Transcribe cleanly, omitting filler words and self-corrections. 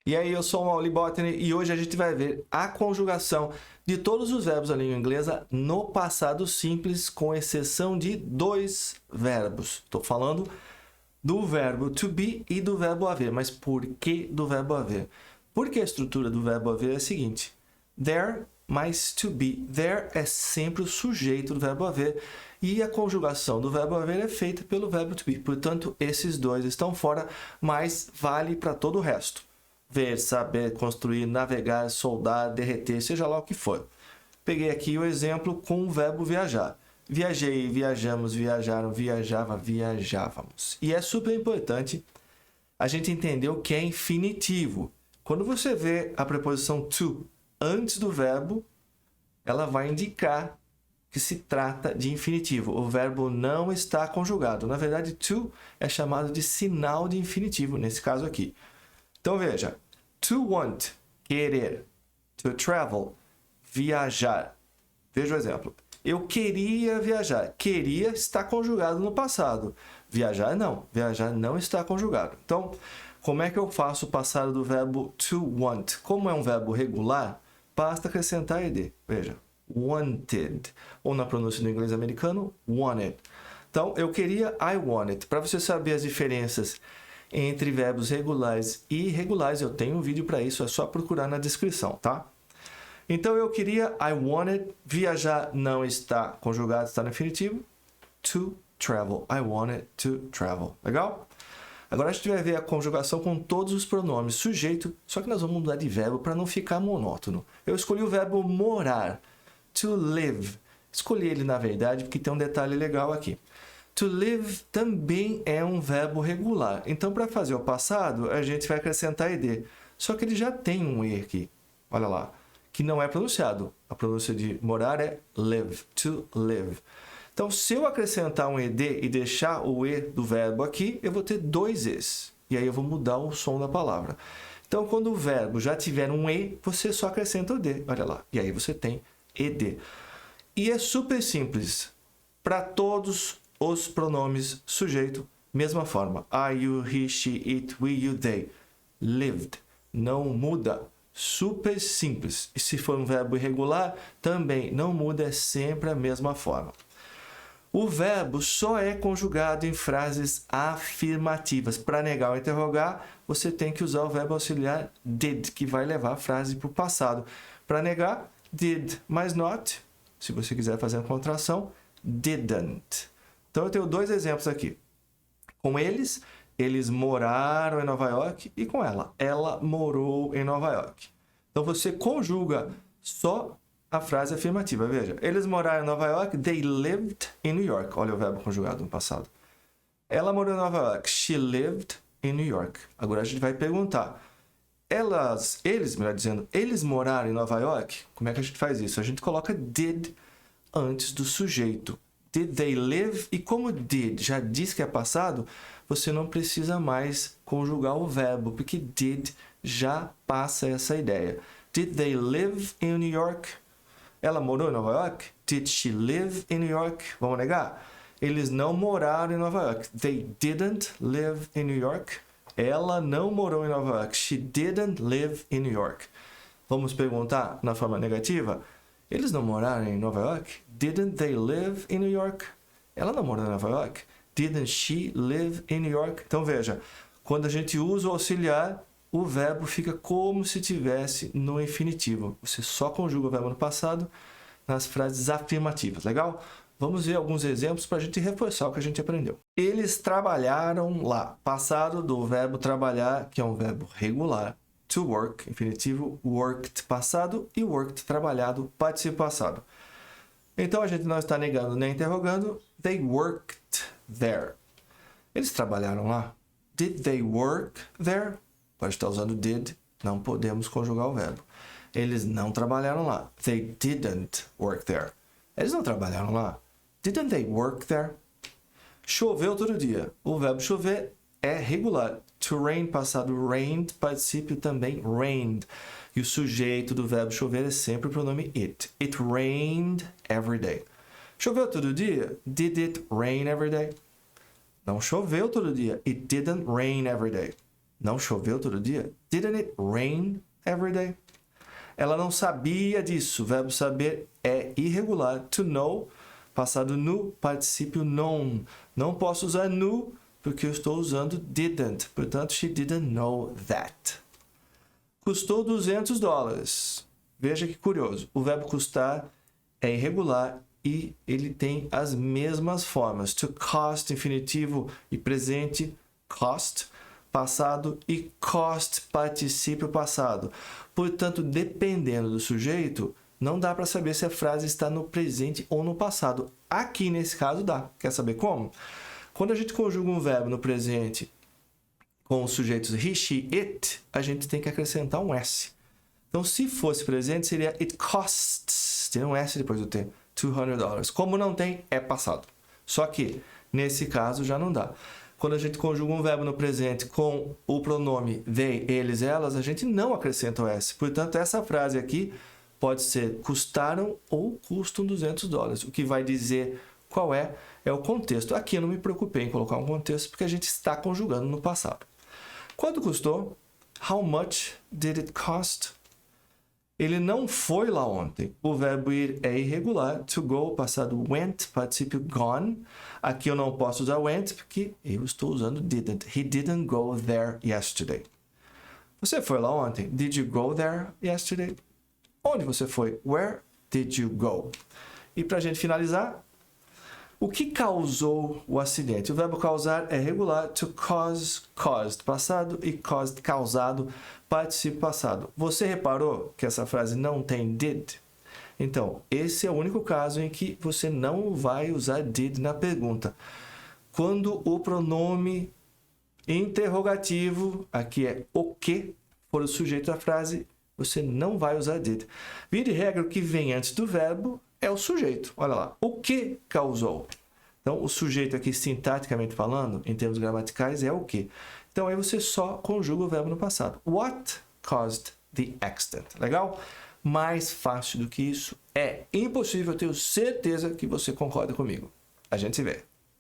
E aí, eu sou o Mauli Botany e hoje a gente vai ver a conjugação de todos os verbos da língua inglesa no passado simples, com exceção de 2 verbos. Estou falando do verbo to be e do verbo haver. Mas por que do verbo haver? Porque a estrutura do verbo haver é a seguinte: there mais to be. There é sempre o sujeito do verbo haver e a conjugação do verbo haver é feita pelo verbo to be. Portanto, esses dois estão fora, mas vale para todo o resto. Ver, saber, construir, navegar, soldar, derreter, seja lá o que for. Peguei aqui o exemplo com o verbo viajar. Viajei, viajamos, viajaram, viajava, viajávamos. E é super importante a gente entender o que é infinitivo. Quando você vê a preposição to antes do verbo, ela vai indicar que se trata de infinitivo. O verbo não está conjugado. Na verdade, to é chamado de sinal de infinitivo, nesse caso aqui. Então, veja, to want, querer, to travel, viajar. Veja o exemplo. Eu queria viajar. Queria está conjugado no passado. Viajar não está conjugado. Então, como é que eu faço o passado do verbo to want? Como é um verbo regular, basta acrescentar ed. Veja, wanted. Ou na pronúncia do inglês americano, wanted. Então, eu queria, I wanted. Para você saber as diferenças entre verbos regulares e irregulares, eu tenho um vídeo para isso, é só procurar na descrição, tá? Então, eu queria, I wanted, viajar não está conjugado, está no infinitivo, to travel. I wanted to travel. Legal? Agora a gente vai ver a conjugação com todos os pronomes sujeito, só que nós vamos mudar de verbo para não ficar monótono. Eu escolhi o verbo morar, to live. Escolhi ele, na verdade, porque tem um detalhe legal aqui. To live também é um verbo regular. Então, para fazer o passado, a gente vai acrescentar ed. Só que ele já tem um e aqui. Olha lá. Que não é pronunciado. A pronúncia de morar é live. To live. Então, se eu acrescentar um ed e deixar o e do verbo aqui, eu vou ter 2 es. E aí eu vou mudar o som da palavra. Então, quando o verbo já tiver um e, você só acrescenta o d. Olha lá. E aí você tem ed. E é super simples. Para todos os pronomes sujeito, mesma forma. I, you, he, she, it, we, you, they. Lived. Não muda. Super simples. E se for um verbo irregular, também não muda, é sempre a mesma forma. O verbo só é conjugado em frases afirmativas. Para negar ou interrogar, você tem que usar o verbo auxiliar did, que vai levar a frase para o passado. Para negar, did, mas not, se você quiser fazer a contração, didn't. Então, eu tenho 2 exemplos aqui. Com eles moraram em Nova York, e com ela morou em Nova York. Então, você conjuga só a frase afirmativa. Veja, eles moraram em Nova York, they lived in New York. Olha o verbo conjugado no passado. Ela morou em Nova York, she lived in New York. Agora a gente vai perguntar, eles moraram em Nova York? Como é que a gente faz isso? A gente coloca did antes do sujeito. Did they live? E como did já diz que é passado, você não precisa mais conjugar o verbo, porque did já passa essa ideia. Did they live in New York? Ela morou em Nova York? Did she live in New York? Vamos negar? Eles não moraram em Nova York. They didn't live in New York. Ela não morou em Nova York. She didn't live in New York. Vamos perguntar na forma negativa? Eles não moraram em Nova York? Didn't they live in New York? Ela não morou em Nova York? Didn't she live in New York? Então, veja, quando a gente usa o auxiliar, o verbo fica como se tivesse no infinitivo. Você só conjuga o verbo no passado nas frases afirmativas, legal? Vamos ver alguns exemplos para a gente reforçar o que a gente aprendeu. Eles trabalharam lá. Passado do verbo trabalhar, que é um verbo regular. To work, infinitivo, worked, passado, e worked, trabalhado, participo passado. Então, a gente não está negando nem interrogando. They worked there. Eles trabalharam lá. Did they work there? Pode estar usando did, não podemos conjugar o verbo. Eles não trabalharam lá. They didn't work there. Eles não trabalharam lá. Didn't they work there? Choveu todo dia. O verbo chover é regular. To rain, passado rained, particípio também rained. E o sujeito do verbo chover é sempre o pronome it. It rained every day. Choveu todo dia? Did it rain every day? Não choveu todo dia. It didn't rain every day. Não choveu todo dia? Didn't it rain every day? Ela não sabia disso. O verbo saber é irregular. To know, passado no, particípio known. Não posso usar no porque eu estou usando didn't. Portanto, she didn't know that. Custou $200. Veja que curioso. O verbo custar é irregular e ele tem as mesmas formas. To cost, infinitivo e presente, cost, passado, e cost, particípio passado. Portanto, dependendo do sujeito, não dá para saber se a frase está no presente ou no passado. Aqui, nesse caso, dá. Quer saber como? Quando a gente conjuga um verbo no presente com os sujeitos he, she, it, a gente tem que acrescentar um S. Então, se fosse presente, seria it costs, tem um S depois do T, $200. Como não tem, é passado. Só que, nesse caso, já não dá. Quando a gente conjuga um verbo no presente com o pronome they, eles, elas, a gente não acrescenta o S. Portanto, essa frase aqui pode ser custaram ou custam $200. O que vai dizer qual é o contexto. Aqui eu não me preocupei em colocar um contexto porque a gente está conjugando no passado. Quanto custou? How much did it cost? Ele não foi lá ontem. O verbo ir é irregular. To go, passado went, particípio gone. Aqui eu não posso usar went porque eu estou usando didn't. He didn't go there yesterday. Você foi lá ontem? Did you go there yesterday? Onde você foi? Where did you go? E para a gente finalizar, o que causou o acidente? O verbo causar é regular. To cause, caused, passado, e caused, causado, particípio passado. Você reparou que essa frase não tem did? Então, esse é o único caso em que você não vai usar did na pergunta. Quando o pronome interrogativo, aqui é o que, for o sujeito da frase, você não vai usar did. Via de regra, o que vem antes do verbo é o sujeito. Olha lá, o que causou? Então, o sujeito aqui, sintaticamente falando, em termos gramaticais, é o que. Então, aí você só conjuga o verbo no passado. What caused the accident? Legal? Mais fácil do que isso é impossível. Eu tenho certeza que você concorda comigo. A gente se vê.